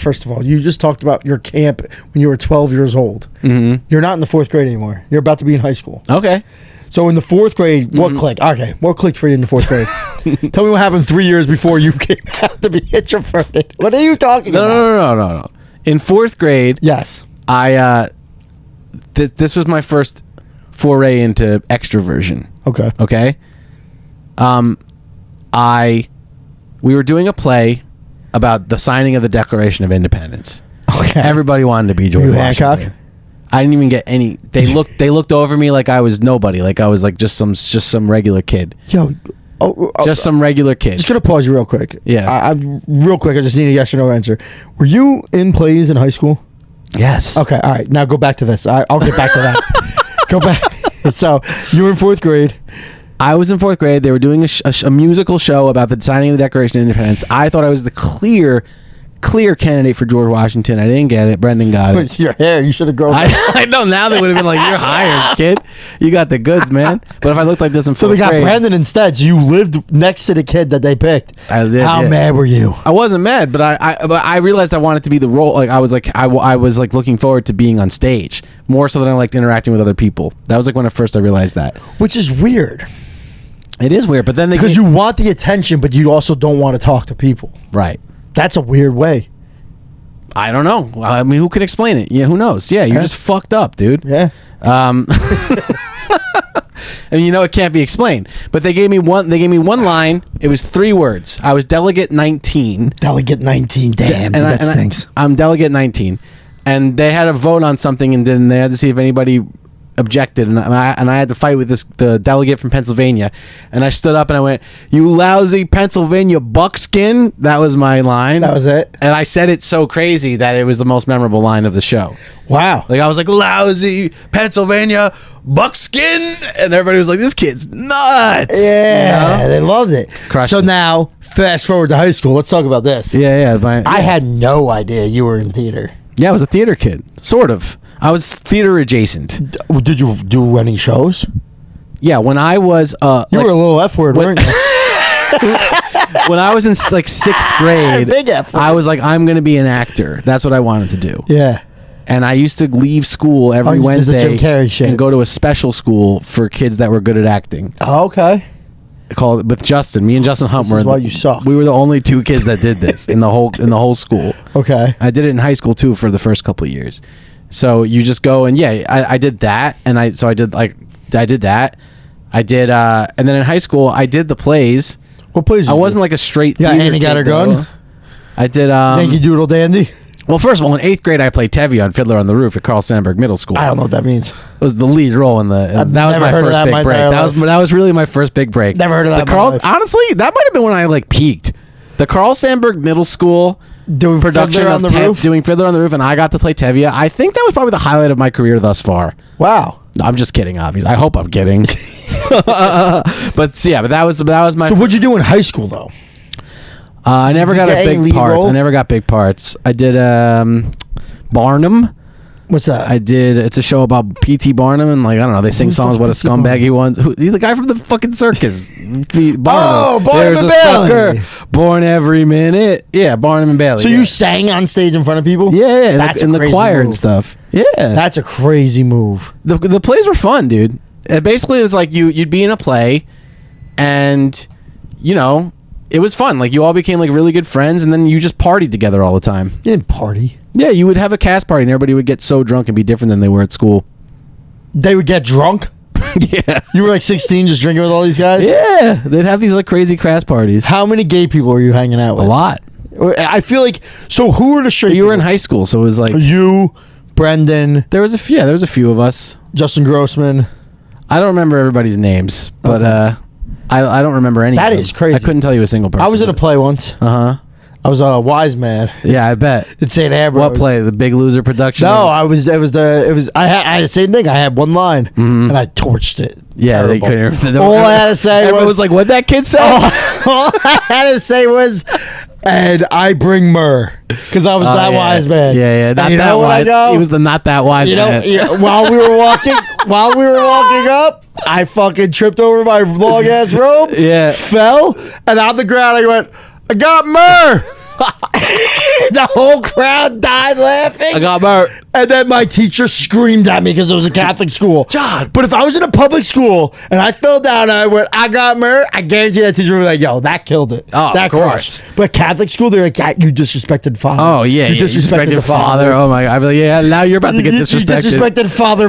first of all, you just talked about your camp when you were 12 years old. Mm-hmm. You're not in the 4th grade anymore. You're about to be in high school. Okay. So in the 4th grade, what clicked? Okay, what clicked for you in the 4th grade? Tell me what happened 3 years before you came out to be introverted. What are you talking about? No. In 4th grade, yes, I this was my first foray into extroversion. Okay. We were doing a play about the signing of the Declaration of Independence. Okay. Everybody wanted to be George Washington. Hancock? I didn't even get any. They looked over me like I was nobody, like I was like just some regular kid. Yo, just some regular kid. Just gonna pause you real quick. Yeah. I real quick. I just need a yes or no answer. Were you in plays in high school? Yes. Okay. All right. Now go back to this. I'll get back to that. Go back. So you were in 4th grade. I was in 4th grade. They were doing a musical show about the signing of the Declaration of Independence. I thought I was the clear candidate for George Washington. I didn't get it. Brendan got it. Your hair. You should have grown. I know now they would have been like, "You're hired, kid. You got the goods, man." But if I looked like this in 4th grade, so they got Brendan instead. So you lived next to the kid that they picked. I did. How mad were you? I wasn't mad, but I realized I wanted to be the role. Like I was like looking forward to being on stage more so than I liked interacting with other people. That was like when at first I realized that. Which is weird. It is weird, but then because you want the attention, but you also don't want to talk to people. Right. That's a weird way. I don't know. I mean, who can explain it? Yeah, who knows? Yeah, you're just fucked up, dude. Yeah. And it can't be explained. But they gave me one line. It was 3 words. I was delegate 19. Delegate 19. Damn, dude, that stinks. I'm delegate 19. And they had a vote on something, and then they had to see if anybody objected, and I had to fight with the delegate from Pennsylvania, and I stood up and I went, "You lousy Pennsylvania buckskin." That was my line. That was it. And I said it so crazy that it was the most memorable line of the show. Wow. Like I was like, "Lousy Pennsylvania buckskin," and everybody was like, "This kid's nuts." Yeah, they loved it. Crushed it. Now fast forward to high school. Let's talk about this. Yeah. I had no idea you were in theater. Yeah, I was a theater kid, sort of. I was theater adjacent. Did you do any shows? Yeah, when I was you were a little F word, weren't you? When I was in like 6th grade, Big F word. I was like, I'm gonna be an actor. That's what I wanted to do. Yeah. And I used to leave school every you did the Jim Wednesday Carrey shit. and go to a special school for kids that were good at acting. Oh, okay. Called with Justin. Me and Justin Hunt This were is why you suck. We were the only 2 kids that did this in the whole school. Okay. I did it in high school too for the first couple of years. So you just go and I did that, and I did that. I did and then in high school I did the plays. What plays? I wasn't like a straight. Yeah, theater Annie got kid, her gun. though. I did. Yankee Doodle Dandy. Well, first of all, in 8th grade, I played Tevye on Fiddler on the Roof at Carl Sandburg Middle School. I don't know what that means. It was the lead role in the. That was never my heard of first that big my break. entire That life. was really my first big break. Never heard of that The in my Carl, life. honestly, that might have been when I like peaked. The Carl Sandburg Middle School Doing production Fiddler of on the Roof? doing Fiddler on the Roof, and I got to play Tevye. I think that was probably the highlight of my career thus far. Wow. No, I'm just kidding, obviously. I hope I'm kidding. But yeah, but that was my. So what'd you do in high school though? I never got get any big lead parts. role? I never got big parts. I did Barnum. What's that? I did. It's a show about P.T. Barnum, and like I don't know, they sing Who the songs. fuck's What a P.T. scumbag Barnum? he was. He's the guy from the fucking circus. Barnum. Oh, Barnum There's and a Bailey. sucker born every minute. Yeah, Barnum and Bailey. So yeah. you sang on stage in front of people? Yeah, That's in a the crazy choir move. and stuff. Yeah, That's a crazy move. the plays were fun, dude. Basically, it was like you'd be in a play, and you know, it was fun. Like you all became like really good friends, and then you just partied together all the time. You didn't party. Yeah, you would have a cast party, and everybody would get so drunk and be different than they were at school. They would get drunk. Yeah, You were like 16 just drinking with all these guys? yeah, they'd have these like crazy crass parties. How many gay people were you hanging out A with? lot. I feel like, so who were the straight You were in people? high school, so it was like You, Brendan, there was a few of us. Justin Grossman. I don't remember everybody's names, but I don't remember any. That of them. is crazy. I couldn't tell you a single person. I was in a play once. Uh huh. I was a wise man Yeah, I bet. at St. Ambrose. What play? The Big Loser production? No, I had the same thing. I had one line and I torched it. Yeah, they Terrible. couldn't. All I had to say Everyone was like, "What'd that kid say?" all I had to say was, and I bring myrrh because I was Oh, that yeah. wise man. Yeah. And Not you that know what I wise. go? He was the not that wise You know, man. yeah, while we were walking up, I fucking tripped over my long ass robe. Yeah. Fell, and on the ground I went, I got myrrh. The whole crowd died laughing. I got Bert. And then my teacher screamed at me because it was a Catholic school. John. But if I was in a public school and I fell down and I went, I got myrrh, I guarantee that teacher would be like, yo, that killed it. Oh, that of course. crushed. But Catholic school, they're like, "God, you disrespected father. Oh yeah, you yeah. disrespected the father. Oh my god. I'd be like, yeah. Now you're about to get You disrespected. disrespected father,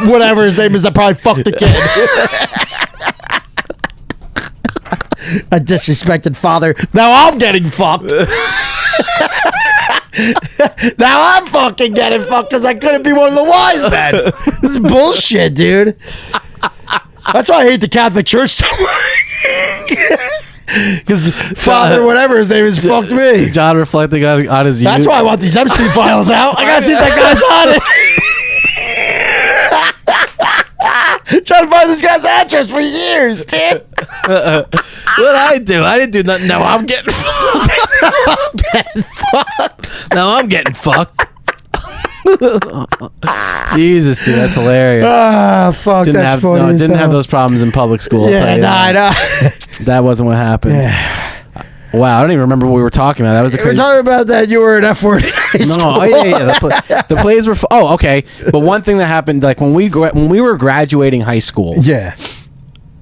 whatever his name is, that probably fucked the kid. I disrespected father. Now I'm getting fucked. Now I'm fucking getting fucked because I couldn't be one of the wise men. This is bullshit, dude. That's why I hate the Catholic Church so much. Because father, whatever his name is, fucked me. John reflecting on his youth. That's why I want these Epstein files out. I gotta see if that guy's on it. Trying to find this guy's address for years, dude. What I do? I didn't do nothing. No, I'm getting fucked. No, I'm getting fucked. Jesus, dude, that's hilarious. Ah, fuck, Didn't that's have funny. as didn't have hell. those problems in public school. I'll tell Yeah, you I that. know. That wasn't what happened. Wow, I don't even remember what we were talking about. That was the We're crazy. talking about that you were an F word in high school. No, yeah. The plays were. Oh, okay. But one thing that happened, like when we were graduating high school, Yeah.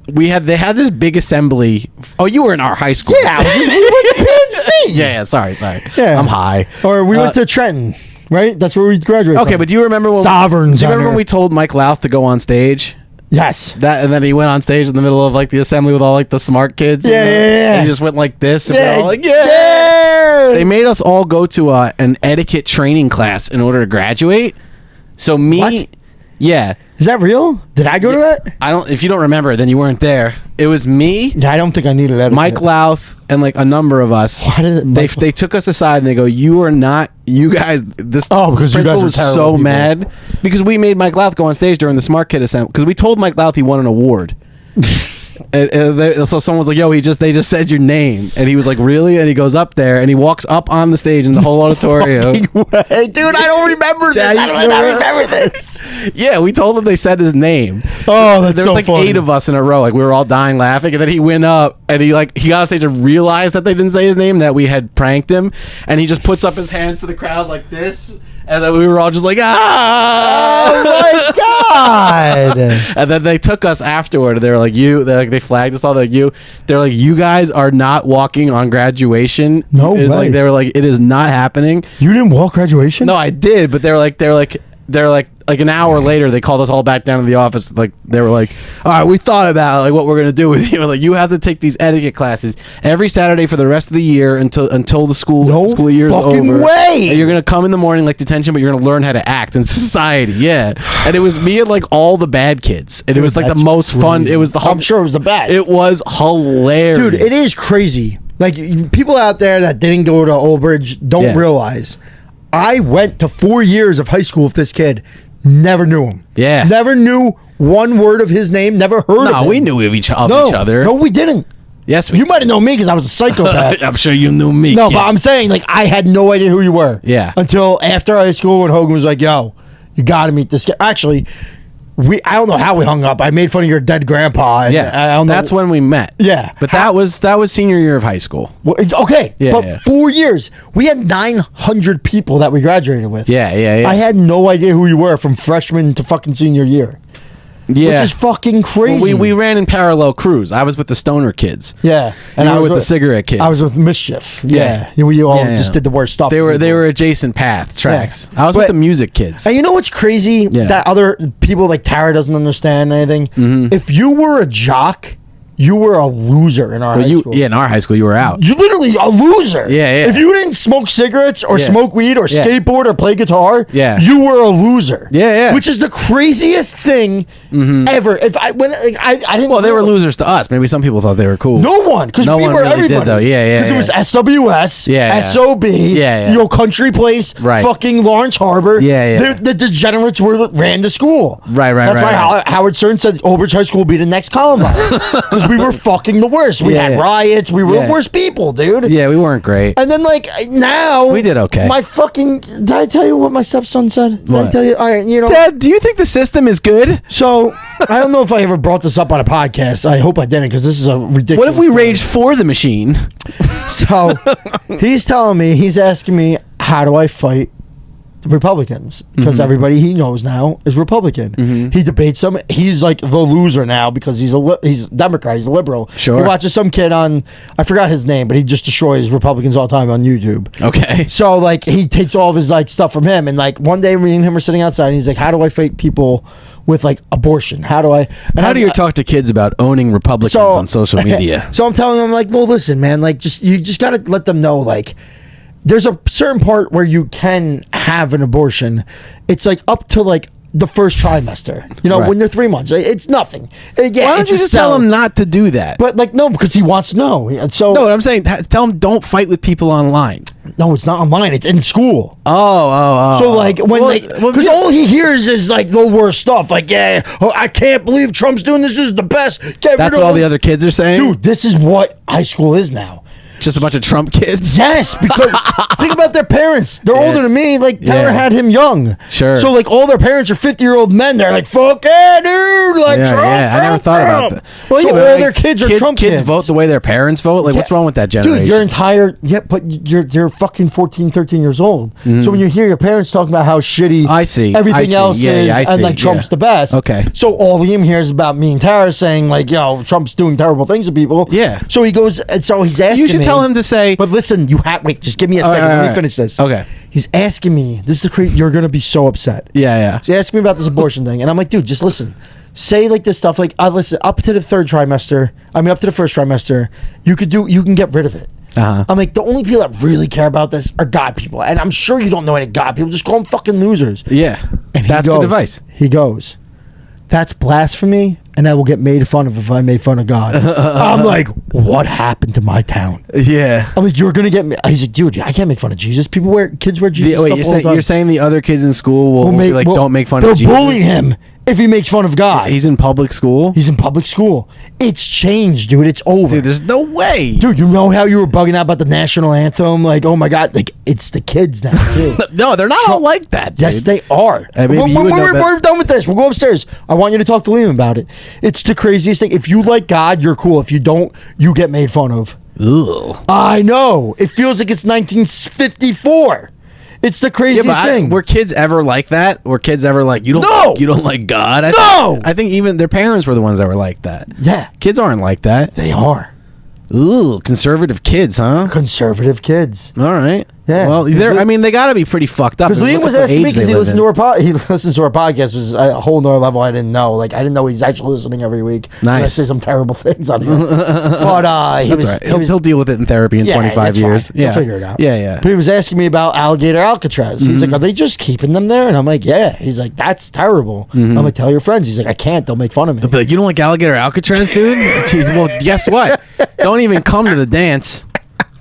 they had this big assembly. Oh, you were in our high school. Yeah, we went to PNC. Yeah. Sorry. Yeah. I'm high. Or we went to Trenton, right? That's where we graduated Okay, from. but do you remember when? Sovereigns Do you remember Honor. when we told Mike Louth to go on stage? Yes. That and then he went on stage in the middle of like the assembly with all like the smart kids. Yeah, and, yeah. And he just went like this. And Yeah, we're all like, yeah. They made us all go to an etiquette training class in order to graduate. So me, What? yeah, Is that real? Did I go to that? I don't. If you don't remember, then you weren't there. It was me, Yeah, I don't think I needed that. Mike Louth, and like a number of us. Why did it- They took us aside and they go, "You are not. You guys. This. Oh, because this you guys principal were was terrible so people. mad because we made Mike Louth go on stage during the Smart Kid assembly because we told Mike Louth he won an award." So someone was like, "Yo, they just said your name," and he was like, "Really?" And he goes up there and he walks up on the stage in the whole auditorium. Hey, dude, I don't remember this. Yeah, I don't you remember this. Yeah, we told him they said his name. Oh, that's There was so like funny. 8 of us in a row. Like we were all dying laughing, and then he went up and he got on stage and realized that they didn't say his name, that we had pranked him, and he just puts up his hands to the crowd like this. And then we were all just like, ah! Oh my god! And then they took us afterward. And they were like, they flagged us all. They're like, you guys are not walking on graduation. No way. Like, they were like, it is not happening. You didn't walk graduation? No, I did, but they're like an hour later they called us all back down to the office. Like they were like, all right, we thought about like what we're gonna do with you. Like you have to take these etiquette classes every Saturday for the rest of the year until the school year is over. No fucking way! And you're gonna come in the morning like detention, but you're gonna learn how to act in society. Yeah. And it was me and like all the bad kids, and it was like the most fun. It was I'm sure it was the best. It was hilarious, dude. It is crazy. Like people out there that didn't go to Old Bridge don't realize. I went to 4 years of high school with this kid. Never knew him. Yeah. Never knew one word of his name. Never heard of him. No, we knew of each other. No, we didn't. Yes, You might have known me because I was a psychopath. I'm sure you knew me. No, kid. but I'm saying, like, I had no idea who you were. Yeah. Until after high school when Hogan was like, yo, you got to meet this guy. Actually, I don't know how we hung up. I made fun of your dead grandpa. And Yeah, I don't know. that's when we met. Yeah. But that was senior year of high school. Well, okay, Yeah, but yeah. 4 years. We had 900 people that we graduated with. Yeah. I had no idea who you were from freshman to fucking senior year. Yeah. Which is fucking crazy. Well, we ran in parallel crews. I was with the stoner kids. Yeah. And I you were was with the cigarette kids. I was with Mischief. Yeah. We all Yeah. just did the worst stuff. They were adjacent path tracks. I was But- with the music kids. And you know what's crazy? Yeah. That other people like Tara doesn't understand anything. Mm-hmm. If you were a jock, you were a loser in our high school. In our high school, you were out. You're literally a loser. Yeah. If you didn't smoke cigarettes or Yeah. smoke weed or Yeah. skateboard or play guitar, Yeah. you were a loser. Yeah. Which is the craziest thing ever. If I didn't. Well, they were realize- losers to us. Maybe some people thought they were cool. No one, because No we one were really everybody. did, though. Yeah. Because it was SWS, Yeah. SOB, Yeah. Country Place, Right. fucking Lawrence Harbor. Yeah. The degenerates ran the school. Right. That's why right. Howard Stern said Old Bridge High School will be the next Columbine. Because we were fucking the worst. We Yeah. had riots. We were Yeah. the worst people, dude. Yeah, we weren't great. And then, like, now... We did okay. My fucking... Did I tell you what my stepson said? Did I What? tell you? All right, you know... Dad, do you think the system is good? So, I don't know if I ever brought this up on a podcast. I hope I didn't, because this is a ridiculous... What if we story. raged for the machine? So, he's telling me, he's asking me, how do I fight Republicans? Because everybody he knows now is Republican. He debates them. He's like the loser now because he's he's Democrat. He's a liberal. Sure. He watches some kid on, I forgot his name, but he just destroys Republicans all the time on YouTube. Okay. So like he takes all of his like stuff from him, and like one day me and him were sitting outside, and he's like, "How do I fight people with like abortion? How do I?" And How do you talk to kids about owning Republicans on social media? So I'm telling them, like, well, listen, man, like, you just gotta let them know, like, there's a certain part where you can have an abortion. It's like up to like the first trimester, Right. when they're 3 months. It's nothing. Yeah, Why don't it's you a just cell. tell him not to do that? But like, no, because he wants to know. And so No, what I'm saying, tell him don't fight with people online. no, it's not online. It's in school. Oh. So like when Well, because all he hears is like the worst stuff. Like, yeah, oh, I can't believe Trump's doing this. This is the best. Get that's rid what all of the other kids are saying? dude. This is what high school is now. Just a bunch of Trump kids? Yes, because think about their parents. They're Yeah. older than me. Like Tanner Yeah. had him young. Sure. So like all their parents are 50-year-old men. They're like, fuck yeah, dude. Like Trump. I never Trump, thought about Trump. that. Well, so yeah, but all like, their kids are Trump kids vote the way their parents vote? Like, what's wrong with that generation? Dude, your entire but they're fucking 14, 13 years old. So when you hear your parents talking about how shitty I see. everything else Yeah, is, I and see. like Trump's Yeah. the best. Okay. So all Liam hears about me and Tara saying like, Trump's doing terrible things to people. Yeah. So he goes, and so he's asking You should me, tell him to say, But listen, wait, just give me a second. all Let me right. finish this. Okay. He's asking me, this is the you're gonna be so upset. yeah. He's asking me about this abortion thing, and I'm like, dude, just listen. Say like this stuff, like listen, up to the first trimester, you can get rid of it. Uh-huh. I'm like, the only people that really care about this are God people, and I'm sure you don't know any God people. Just call them fucking losers. Yeah. And That's good advice. He goes, that's blasphemy, and I will get made fun of if I made fun of God. I'm like, what happened to my town? Yeah. I'm like, you're gonna get me. He's like, dude, I can't make fun of Jesus. Kids wear Jesus Wait, stuff all the time. you're saying the other kids in school will be like, don't make fun of Jesus? They'll bully him if he makes fun of God. He's in public school? He's in public school. It's changed, dude. It's over. Dude, there's no way. Dude, you know how you were bugging out about the national anthem? Like, oh my God, like it's the kids now too. No, they're not all like that, dude. Yes, they are. Maybe you would know better. We're done with this. We'll go upstairs. I want you to talk to Liam about it. It's the craziest thing. If you like God, you're cool. If you don't, you get made fun of. Ugh. I know. It feels like it's 1954. It's the Yeah, craziest but thing. were kids ever like that? Were kids ever like, you don't like God? I think even their parents were the ones that were like that. Yeah. Kids aren't like that. They are. Ooh, conservative kids, huh? Conservative kids. All right. Yeah. Well, I mean, they got to be pretty fucked up. Because Liam was asking me because he listens to our podcast, was a whole nother level I didn't know. Like I didn't know he's actually listening every week. Nice. I say some terrible things on here, but That's right. He'll deal with it in therapy in 25 years. Fine. He'll figure it out. Yeah. But he was asking me about alligator Alcatraz. He's like, "Are they just keeping them there?" And I'm like, "Yeah." He's like, "That's terrible." I'm like, "Tell your friends." He's like, "I can't. They'll make fun of me." They'll be like, you don't like alligator Alcatraz, dude? Jeez, well, guess what? Don't even come to the dance.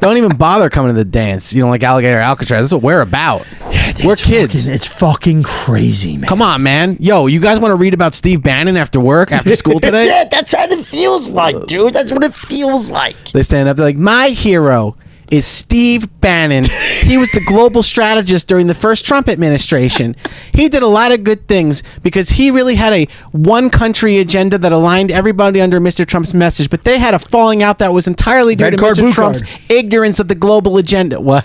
Don't even bother coming to the dance. You don't like alligator Alcatraz. That's what we're about. Yeah, dude, we're kids. It's fucking crazy, man. Come on, man. Yo, you guys want to read about Steve Bannon after work, after school today? Yeah, that's what it feels like, dude. That's what it feels like. They stand up. They're like, my hero is Steve Bannon. He was the global strategist during the first Trump administration. He did a lot of good things because he really had a one country agenda that aligned everybody under Mr. Trump's message, but they had a falling out that was entirely due to Mr. Trump's ignorance of the global agenda. What?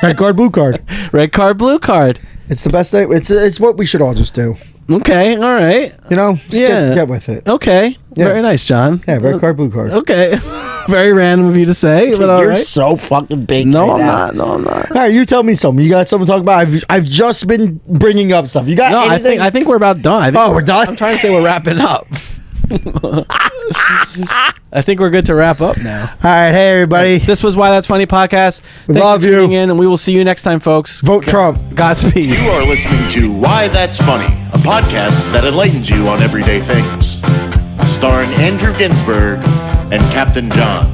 Red card, blue card. Red card, blue card. It's the best thing. It's what we should all just do. Okay, all right. You know, just get with it. Okay. Yeah. Very nice, John. Yeah, red card, blue card. Okay. Very random of you to say, but all You're right. so fucking big. No, right I'm now. not. No, I'm not. All right, you tell me something. You got something to talk about? I've just been bringing up stuff. You got No, anything? I think we're about done. We're done? I'm trying to say we're wrapping up. I think we're good to wrap up now. All right, hey everybody. This was Why That's Funny podcast. Thanks love for you. tuning in, and we will see you next time, folks. Vote Trump. Godspeed. You are listening to Why That's Funny, a podcast that enlightens you on everyday things. Starring Andrew Ginsberg and Captain John.